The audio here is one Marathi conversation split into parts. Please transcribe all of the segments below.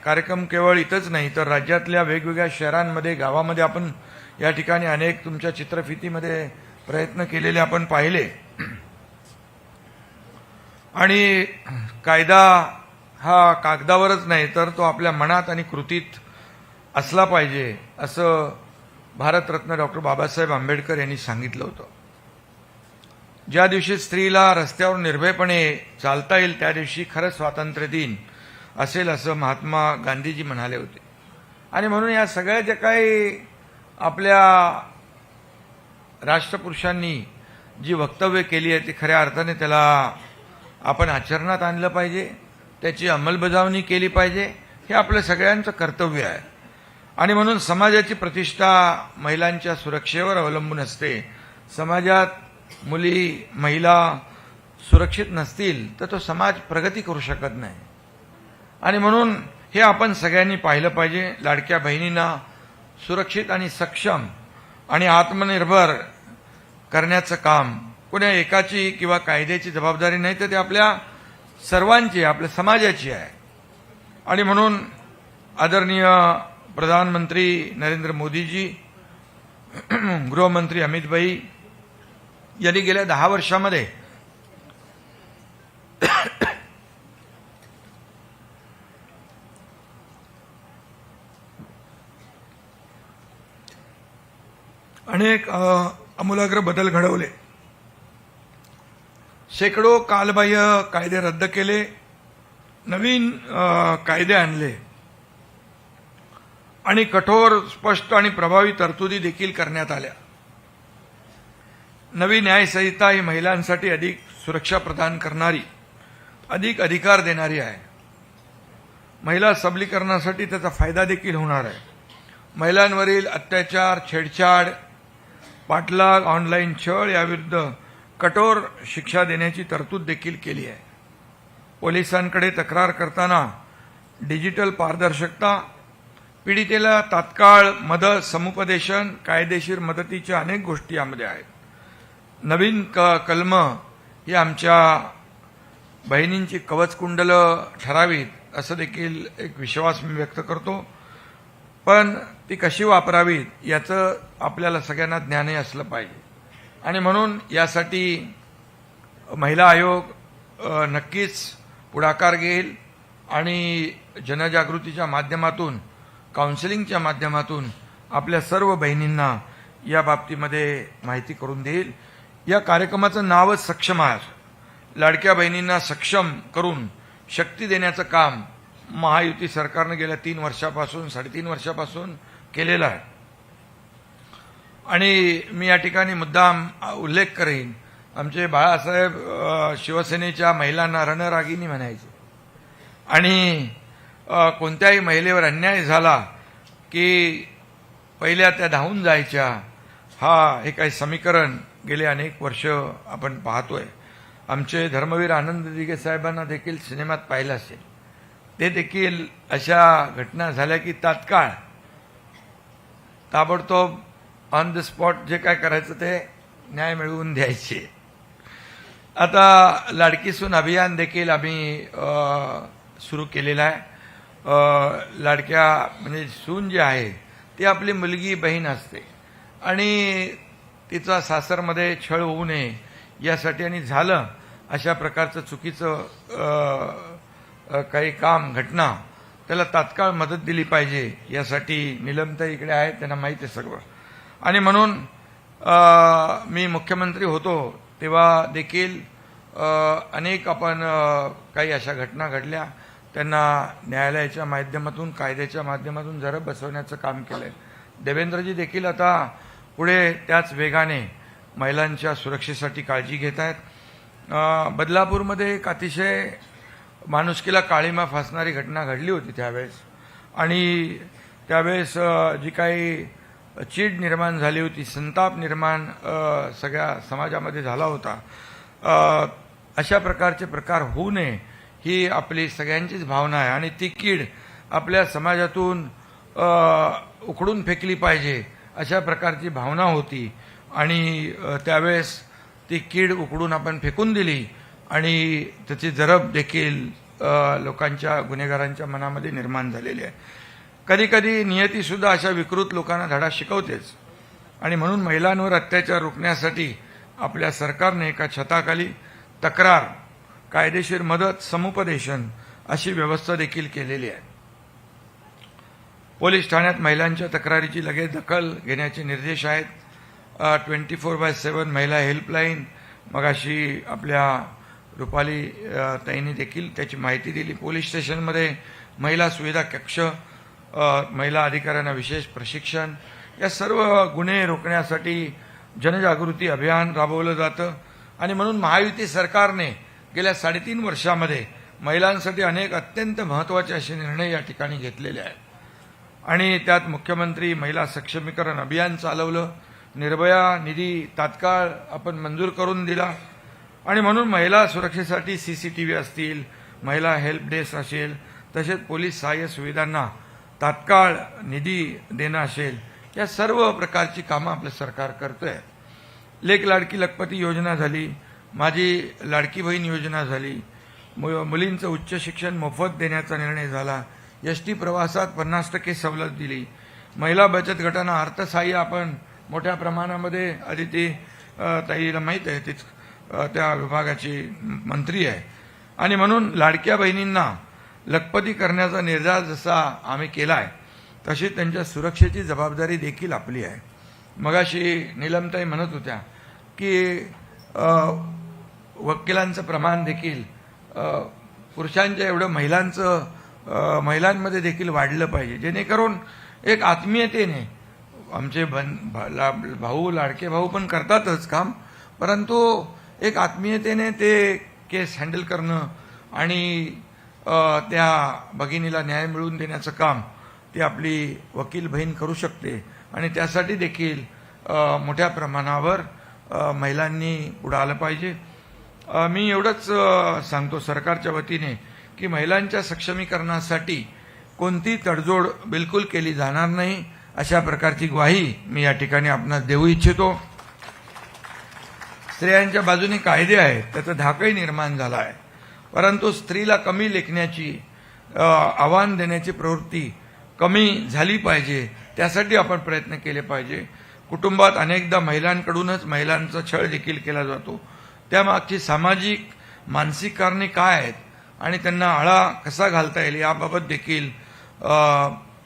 कार्यक्रम केवळ इथंच नाही तर राज्यातल्या वेगवेगळ्या शहरांमध्ये गावामध्ये आपण या ठिकाणी अनेक तुमच्या चित्रफितीमध्ये प्रयत्न केलेले आपण पाहिले। आणि कायदा हा कागदावरच नाही तर तो आपल्या मनात आणि कृतीत असला पाहिजे असं भारतरत्न डॉक्टर बाबासाहेब आंबेडकर यांनी सांगितलं होतं। ज्या दिवशी स्त्रीला रस्त्यावर निर्भयपणे चालता येईल त्या दिवशी खरं स्वातंत्र्य दिन असेल असं महात्मा गांधीजी म्हणाले होते। आणि म्हणून या सगळ्या जे काही आपल्या राष्ट्रपुरुषांनी जी वक्तव्य केली आहे ती खऱ्या अर्थाने त्याला आपण आचरणात आणलं पाहिजे, त्याची अंमलबजावणी केली पाहिजे, हे आपलं सगळ्यांचं कर्तव्य आहे। आणि म्हणून समाजाची प्रतिष्ठा महिलांच्या सुरक्षेवर अवलंबून असते। समाजात मुली महिला सुरक्षित नसतील तर तो समाज प्रगती करू शकत नाही। आणि म्हणून हे आपण सगळ्यांनी पाहिलं पाहिजे। लाडक्या बहिणींना सुरक्षित आणि सक्षम आणि आत्मनिर्भर करण्याचं काम कोणा एकाची किंवा कायद्याची जबाबदारी नाही तर ते आपल्या सर्वांची आपल्या समाजाची आहे। आणि म्हणून आदरणीय प्रधानमंत्री नरेंद्र मोदीजी, गृहमंत्री अमित भाई यांनी गेल्या 10 वर्षामध्ये अनेक आमूलाग्र बदल घडवले। शेकडो कालबाह्य कायदे रद्द केले, नवीन कायदे आणले आणि कठोर स्पष्ट आणि प्रभावी तरतुदी देखील करण्यात आल्या। नवी न्यायसंहिता ही महिलांसाठी अधिक सुरक्षा प्रदान करणारी, अधिक अधिकार देणारी आहे। महिला सबलीकरणासाठी त्याचा फायदा देखील होणार आहे। महिलांवरील अत्याचार, छेडछाड, पाठलाग, ऑनलाईन छळ याविरुद्ध कठोर शिक्षा देण्याची तरतूद देखील केली आहे। पोलिसांकडे तक्रार करताना डिजिटल पारदर्शकता, पीडितेला तात्काळ मदत, समुपदेशन, कायदेशीर मदतीच्या अनेक गोष्टी यामध्ये आहेत। नवीन कलम ही आमच्या बहिणींची कवचकुंडलं ठरावीत असं देखील एक विश्वास मी व्यक्त करतो। पण ती कशी वापरावीत याचं आपल्याला सगळ्यांना ज्ञानही असलं पाहिजे। आणि म्हणून यासाठी महिला आयोग नक्कीच पुढाकार घेईल आणि जनजागृतीच्या माध्यमातून, काउन्सिलिंगच्या माध्यमातून आपल्या सर्व बहिणींना या बाबतीमध्ये माहिती करून देईल। या कार्यक्रमाचं नावच सक्षम आहे। लाडक्या बहिणींना सक्षम करून शक्ती देण्याचं काम महायुती सरकारने गेल्या 3 वर्षापासून 3.5 वर्षापासून केलेलं आहे। आणि मी या ठिकाणी मुद्दाम उल्लेख करेन, आमचे बाळासाहेब शिवसेनेच्या महिलांना रणरागिणी म्हणायचे आणि कोणत्याही महिलेवर अन्याय झाला की पहिल्या त्या धावून जायच्या। हे काही समीकरण गेले अनेक वर्ष आपण पाहतोय। आमचे धर्मवीर आनंद दिघे साहेबांना देखील सिनेमात पाहिलं असेल, ते देखील अशा घटना झाल्या की तात्काळ ताबडतोब ऑन द स्पॉट जे काय करायचं ते न्याय मिळवून द्यायचे। आता लाडकी सून अभियान देखील आम्ही सुरू केलेलं आहे। लाडक्या म्हणजे सून जी आहे ती आपली मुलगी बहीण असते आणि तिचा सासरमध्ये छळ होऊ नये यासाठी, आणि झालं अशा प्रकारचं चुकीचं काही काम घटना त्याला तात्काळ मदत दिली पाहिजे यासाठी निलमताई इकडे आहेत, त्यांना माहिती आहे सगळं। आणि म्हणून मी मुख्यमंत्री होतो तेव्हा देखील अनेक आपण काही अशा घटना घडल्या, त्यांना न्यायालयाच्या माध्यमातून, कायद्याच्या माध्यमातून जरा बसवण्याचं काम केलंय। देवेंद्रजी देखील आता पुढे त्याच वेगाने महिलांच्या सुरक्षेसाठी काळजी घेत आहेत। बदलापूरमध्ये एक अतिशय माणुसकीला काळीमा फासणारी घटना घडली होती त्यावेळेस, आणि त्यावेळेस जी काही चीड निर्माण झाली होती, संताप निर्माण सगळ्या समाजामध्ये झाला होता। अशा प्रकारचे प्रकार होऊ नये ही आपली सगळ्यांचीच भावना आहे आणि ती कीड आपल्या समाजातून उखडून फेकली पाहिजे अशा प्रकारची भावना होती। आणि त्यावेळेस ती कीड उखडून आपण फेकून दिली आणि त्याची जरब देखील लोकांच्या गुन्हेगारांच्या मनामध्ये निर्माण झालेली आहे. कधी कधी नियतीसुद्धा अशा विकृत लोकांना धडा शिकवतेच. आणि म्हणून महिलांवर अत्याचार रोखण्यासाठी आपल्या सरकारने एका छताखाली तक्रार, कायदेशीर मदत, समुपदेशन अशी व्यवस्था देखील केलेली आहे. पोलीस ठाण्यात महिलांच्या तक्रारीची लगेच दखल घेण्याचे निर्देश आहेत. 24/7 महिला हेल्पलाईन, मगाशी आपल्या रुपाली ताईंनी देखील त्याची माहिती दिली. पोलीस स्टेशनमध्ये महिला सुविधा कक्ष, महिला अधिकाऱ्यांना विशेष प्रशिक्षण, या सर्व गुन्हे रोखण्यासाठी जनजागृती अभियान राबवलं जातं. आणि म्हणून महायुती सरकारने गेल्या 3.5 वर्षामध्ये महिलांसाठी अनेक अत्यंत महत्त्वाचे असे निर्णय या ठिकाणी घेतलेले आहेत. आणि त्यात मुख्यमंत्री महिला सक्षमीकरण अभियान चालवलं, निर्भया निधी तात्काळ आपण मंजूर करून दिला. आणि म्हणून महिला सुरक्षेसाठी CCTV असतील, महिला हेल्प डेस्क असेल, तसेच पोलीस सहाय्य सुविधांना तात्काळ निधी देणं असेल, या सर्व प्रकारची कामं आपलं सरकार करतंय. लेक लाडकी लखपती योजना झाली, माझी लाडकी बहीण योजना झाली, मुलींचं उच्च शिक्षण मोफत देण्याचा निर्णय झाला, ST प्रवासात 50% सवलत दिली, महिला बचत गटांना अर्थसहाय्य आपण मोठ्या प्रमाणामध्ये, आदिती ताईला माहीत आहे, तीच त्या विभागाची मंत्री आहे. आणि म्हणून लाडक्या बहिणींना लखपती करण्याचा निर्धार जसा आम्ही केला आहे, तशी त्यांच्या सुरक्षेची जबाबदारी देखील आपली आहे. मगाशी नीलमताई म्हणत होत्या की वकिलांचं प्रमाण देखील पुरुषांच्या एवढं महिलांमध्ये देखील वाढलं पाहिजे, जेणेकरून एक आत्मीयतेने आमचे भाऊ, लाडके भाऊ पण करतातच काम, परंतु एक आत्मीयतेने ते केस हँडल करणं आणि त्या भगिनीला न्याय मिळवून देण्याचं काम ती आपली वकील बहीण करू शकते. आणि त्यासाठी देखील मोठ्या प्रमाणावर महिलांनी पुढे आलं पाहिजे. मी एवढंच सांगतो सरकारच्या वतीने की महिलांच्या सक्षमीकरणासाठी कोणती तडजोड बिलकुल केली जाणार नाही, अशा प्रकारची ग्वाही मी या ठिकाणी आपणास देऊ इच्छितो. स्त्रियांच्या बाजूने कायदे आहेत, त्याचा धाकही निर्माण झाला आहे, परंतु स्त्रीला कमी लेखण्याची, आव्हान देण्याची प्रवृत्ती कमी झाली पाहिजे, त्यासाठी आपण प्रयत्न केले पाहिजे. कुटुंबात अनेकदा महिलांकडूनच महिलांचा छळ देखील केला जातो. त्यामागची सामाजिक मानसिक कारणे काय आहेत आणि त्यांना आळा कसा घालता येईल याबाबत देखील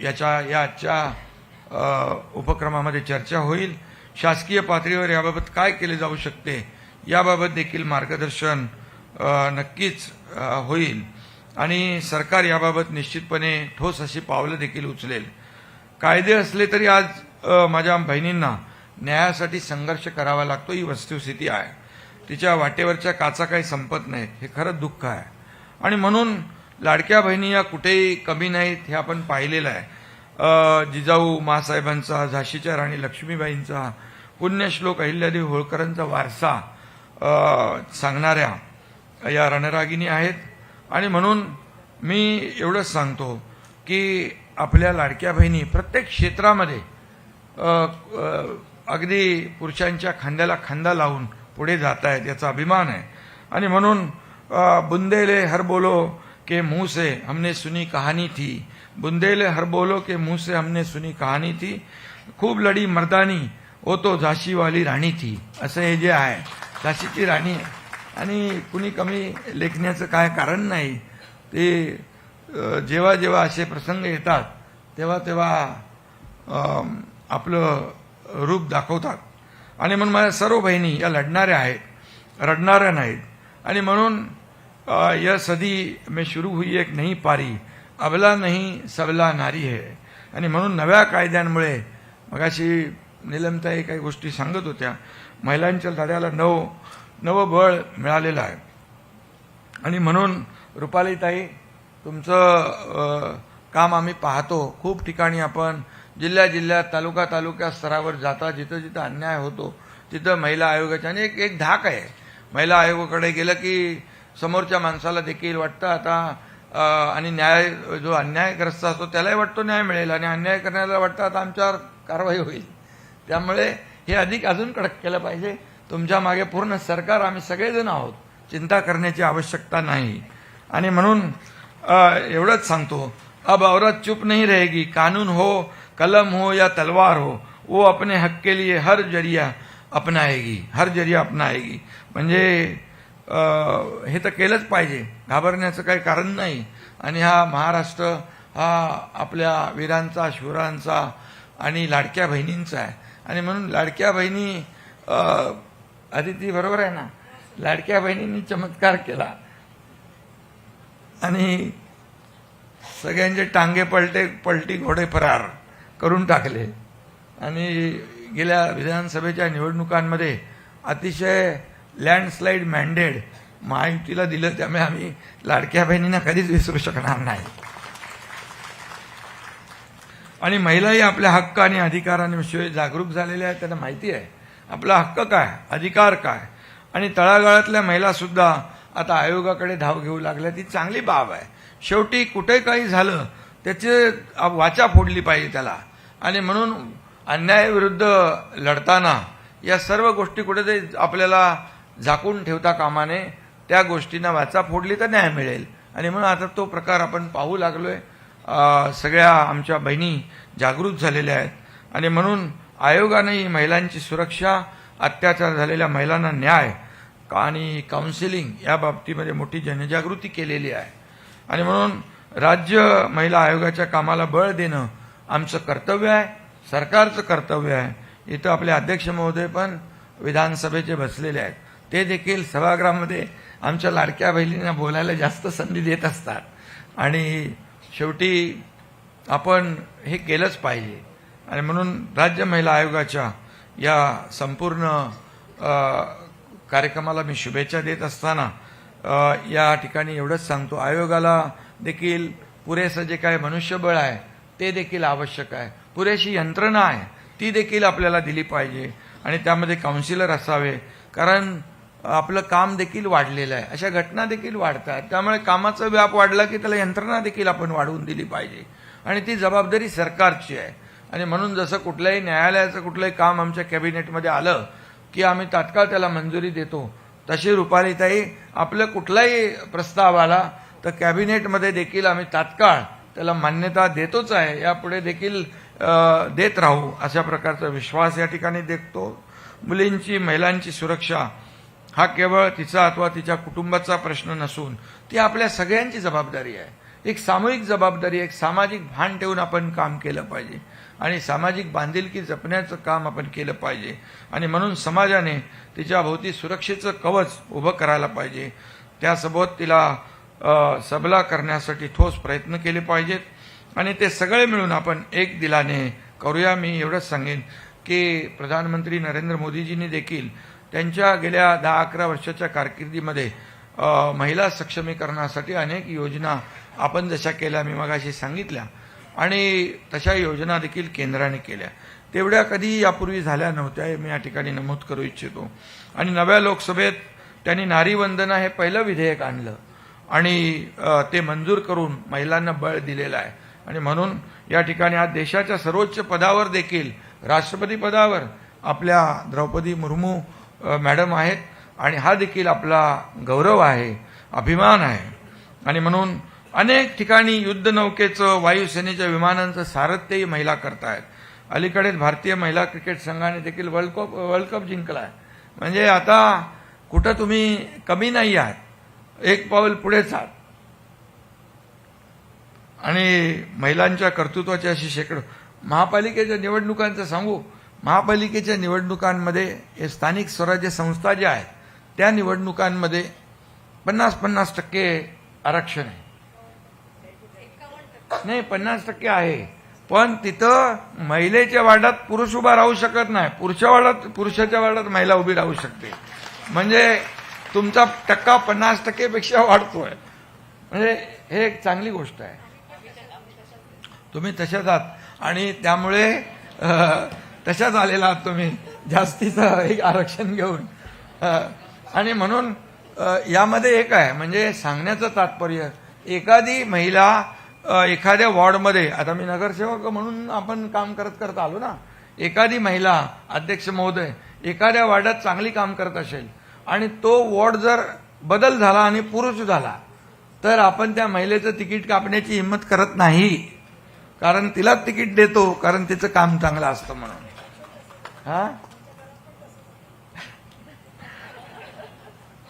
याच्या उपक्रमामध्ये चर्चा होईल. शासकीय पातळीवर याबाबत काय केले जाऊ शकते याबाबत देखील मार्गदर्शन नक्कीच होईल. आणि सरकार याबाबत निश्चितपणे ठोस अशी पावलं देखील उचलेल. कायदे असले तरी आज माझ्या बहिणींना न्यायासाठी संघर्ष करावा लागतो, ही वस्तुस्थिती आहे. तिच्या वाटेवरच्या काचा काही संपत नाहीत, हे खरंच दुःख आहे. आणि म्हणून लाडक्या बहिणी या कुठेही कमी नाहीत, हे आपण पाहिलेलं आहे. जिजाऊ मासाहेबांचा, झाशीच्या राणी लक्ष्मीबाईंचा, पुण्यश्लोक अहिल्यादेवी होळकरांचा वारसा सांगणाऱ्या या रणरागिणी आहेत. आणि म्हणून मी एवढंच सांगतो की आपल्या लाडक्या बहिणी प्रत्येक क्षेत्रामध्ये अगदी पुरुषांच्या खांद्याला खांदा लावून पुढे जात आहेत, याचा अभिमान आहे. आणि म्हणून बुंदेले हर बोलो के मुंह से हमने सुनी कहानी थी, बुंदेले हर बोलो के मुंह से हमने सुनी कहानी थी, खूप लढी मर्दानी वो तो झाशीवाली राणी थी. असं हे जे आहे, झाशीची राणी आहे. आणि कुणी कमी लेखण्याचं काय कारण नाही. ते जेव्हा जेव्हा असे प्रसंग येतात तेव्हा तेव्हा आपलं रूप दाखवतात. आणि म्हणून माझ्या सर्व बहिणी या लढणाऱ्या आहेत, रडणाऱ्या नाहीत. आणि म्हणून यह सदी में शुरू हुई एक नई पारी, अबला नहीं सबला नारी है. आणि म्हणून नव्या कायद्यांमुळे, मगाशी नीलमताई काही गोष्टी सांगत होत्या, महिलांच्या लढ्याला नवं बळ मिळालेलं आहे. आणि म्हणून रुपालीताई, तुमचं काम आम्ही पाहतो. खूप ठिकाणी आपण जिल्ह्यात तालुका स्तरावर जाता, जिथं जिथं अन्याय होतो तिथं महिला आयोगाच्या आणि एक धाक आहे. महिला आयोगाकडे गेलं की समोरच्या माणसाला देखील वाटतं आता, आणि न्याय जो अन्यायग्रस्त असतो त्यालाही वाटतो न्याय मिळेल, आणि अन्याय करण्याला वाटतं आता आमच्यावर कारवाई होईल. त्यामुळे हे अधिक अजून कडक केलं पाहिजे. तुमच्या मागे पूर्ण सरकार, आम्ही सगळेजण आहोत, चिंता करण्याची आवश्यकता नाही. आणि म्हणून एवढंच सांगतो, अब औरत चुप नहीं रहेगी, कानून हो, कलम हो या तलवार हो, वो अपने हक के लिए हर जरिया अपनाएगी. म्हणजे हे तर केलंच पाहिजे, घाबरण्याचं काही कारण नाही. आणि हा महाराष्ट्र हा आपल्या वीरांचा, शूरांचा आणि लाडक्या बहिणींचा आहे. आणि म्हणून लाडक्या बहिणी, अदिती बरोबर आहे ना, लाडक्या बहिणींनी चमत्कार केला आणि सगळ्यांचे टांगे पलटी घोडे फरार करून टाकले. आणि गेल्या विधानसभेच्या निवडणुकांमध्ये अतिशय लँडस्लाईड मॅन्डेट महायुतीला दिलं. त्यामुळे आम्ही लाडक्या बहिणींना कधीच विसरू शकणार नाही. आणि महिलाही आपल्या हक्क आणि अधिकारांविषयी जागरूक झालेल्या आहेत. त्यांना माहिती आहे आपला हक्क काय, अधिकार काय. आणि तळागाळातल्या महिला सुद्धा आता आयोगाकडे धाव घेऊ लागल्या. ती चांगली बाब आहे. शेवटी कुठे काही झालं त्याचे वाचा फोडली पाहिजे त्याला. आणि म्हणून अन्यायाविरुद्ध लढताना या सर्व गोष्टी कुठेतरी आपल्याला झाकून ठेवता कामा नये. त्या गोष्टींना वाचा फोडली तर न्याय मिळेल. आणि म्हणून आता तो प्रकार आपण पाहू लागलोय. सगळ्या आमच्या बहिणी जागृत झालेल्या आहेत. आणि म्हणून आयोगानेही महिलांची सुरक्षा, अत्याचार झालेल्या महिलांना न्याय आणि काउन्सिलिंग या बाबतीमध्ये मोठी जनजागृती केलेली आहे. आणि म्हणून राज्य महिला आयोगाच्या कामाला बळ देणं आमचं कर्तव्य आहे, सरकारचं कर्तव्य आहे. इथं आपले अध्यक्ष महोदय पण विधानसभेचे बसलेले आहेत. ते देखील सभागृहामध्ये आमच्या लाडक्या बहिणींना बोलायला जास्त संधी देत असतात. आणि शेवटी आपण हे केलंच पाहिजे. आणि म्हणून राज्य महिला आयोगाच्या या संपूर्ण कार्यक्रमाला मी शुभेच्छा देत असताना या ठिकाणी एवढंच सांगतो, आयोगाला देखील पुरेसं जे काय मनुष्यबळ आहे ते देखील आवश्यक आहे. पुरेशी यंत्रणा आहे ती देखील आपल्याला दिली पाहिजे. आणि त्यामध्ये काउन्सिलर असावे, कारण आपलं काम देखील वाढलेलं आहे. अशा घटना देखील वाढतात. त्यामुळे कामाचा व्याप वाढला की त्याला यंत्रणा देखील आपण वाढवून दिली पाहिजे. आणि ती जबाबदारी सरकारची आहे. आणि म्हणून जसं कुठल्याही न्यायालयाचं कुठलंही काम आमच्या कॅबिनेटमध्ये आलं की आम्ही तात्काळ त्याला मंजुरी देतो, तशी रुपालीताई आपलं कुठलाही प्रस्ताव आला तर कॅबिनेटमध्ये देखील आम्ही तात्काळ त्याला मान्यता देतोच आहे, यापुढे देखील देत राहू, अशा प्रकारचा विश्वास या ठिकाणी देखतो. मुलींची, महिलांची सुरक्षा हा केवळ तिचा अथवा तिच्या कुटुंबाचा प्रश्न नसून ती आपल्या सगळ्यांची जबाबदारी आहे. एक सामूहिक जबाबदारी, एक सामाजिक भान ठेवून आपण काम केलं पाहिजे. आणि सामाजिक बांधिलकी जपण्याचं काम आपण केलं पाहिजे. आणि म्हणून समाजाने तिच्या भोवती सुरक्षेचं कवच उभं करायला पाहिजे. त्यासोबत तिला सबला करण्यासाठी ठोस प्रयत्न केले पाहिजेत. आणि ते सगळे मिळून आपण एक दिलाने करूया. मी एवढंच सांगेन की प्रधानमंत्री नरेंद्र मोदीजींनी देखील त्यांच्या गेल्या 10-11 वर्षाच्या कारकिर्दीमध्ये महिला सक्षमीकरणासाठी अनेक योजना आपण जशा केल्या मी मगाशी सांगितल्या, आणि तशा योजना देखील केंद्राने केल्या. तेवढ्या कधी यापूर्वी झाल्या नव्हत्या, हे मी या ठिकाणी नमूद करू इच्छितो. आणि नव्या लोकसभेत त्यांनी नारी वंदना हे पहिलं विधेयक आणलं आणि ते मंजूर करून महिलांना बळ दिलेलं आहे. आणि म्हणून या ठिकाणी आज देशाच्या सर्वोच्च पदावर देखील, राष्ट्रपती पदावर आपल्या द्रौपदी मुर्मू मॅडम आहेत. आणि हा देखील आपला गौरव आहे, अभिमान आहे. आणि म्हणून अनेक ठिकाणी युद्धनौकेचं, वायुसेनेच्या विमानांचं सारथ्यही महिला करतायत. अलीकडेच भारतीय महिला क्रिकेट संघाने देखील वर्ल्ड कप जिंकला आहे. म्हणजे आता कुठं तुम्ही कमी नाही आहात, एक पाऊल पुढेच आहात. आणि महिलांच्या कर्तृत्वाची अशी शेकडो. महापालिकेच्या निवडणुकांचं सांगू, महापालिकेच्या निवडणुकांमध्ये हे स्थानिक स्वराज्य संस्था ज्या आहेत त्या निवडणुकांमध्ये 50% आरक्षण आहे. नाही, 50% आहे. पण तिथं महिलेच्या वार्डात पुरुष उभा राहू शकत नाही, पुरुषाच्या वार्डात महिला उभी राहू शकते. म्हणजे तुमचा टक्का 50% पेक्षा वाढतोय. म्हणजे हे एक चांगली गोष्ट आहे. तुम्ही तशाच आहात आणि त्यामुळे तशाच आलेला आहात तुम्ही जास्तीचं एक आरक्षण घेऊन. आणि म्हणून यामध्ये एक आहे, म्हणजे सांगण्याचं तात्पर्य, एखादी महिला एखाद्या वॉर्डमध्ये, आता मी नगरसेवक म्हणून आपण काम करत आलो ना, एखादी महिला, अध्यक्ष महोदय, एखाद्या वॉर्डात चांगली काम करत असेल आणि तो वॉर्ड जर बदल झाला आणि पुरुष झाला तर आपण त्या महिलेचं तिकीट कापण्याची हिंमत करत नाही, कारण तिलाच तिकीट देतो, कारण तिचं काम चांगलं असतं म्हणून. हा,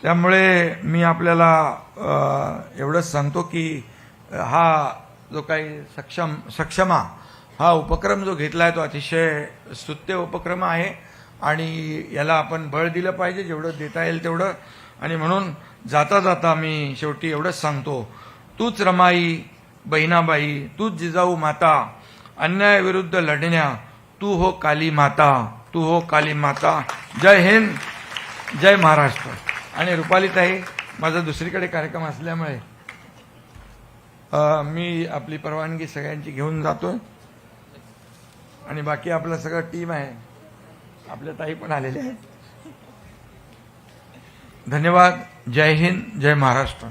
त्यामुळे मी आपल्याला एवढंच सांगतो की हा जो काही सक्षमा हा उपक्रम जो घेतलाय तो अतिशय स्तुत्य उपक्रम आहे आणि याला आपण बळ दिलं पाहिजे, जेवढं देता येईल तेवढं. आणि म्हणून जाता जाता मी शेवटी एवढंच सांगतो, तूच रमाई बहिणाबाई, तूच जिजाऊ माता, अन्यायाविरुद्ध लढण्या तू हो काली माता, तू हो काली माता. जय हिंद, जय महाराष्ट्र. आणि रुपालीताई, माझा दुसरीकडे कार्यक्रम असल्यामुळे मी आपली परवानगी सगळ्यांची घेऊन जातोय आणि बाकी आपलं सगळं टीम आहे, आपल्या ताई पण आलेल्या आहेत. धन्यवाद. जय हिंद, जय महाराष्ट्र.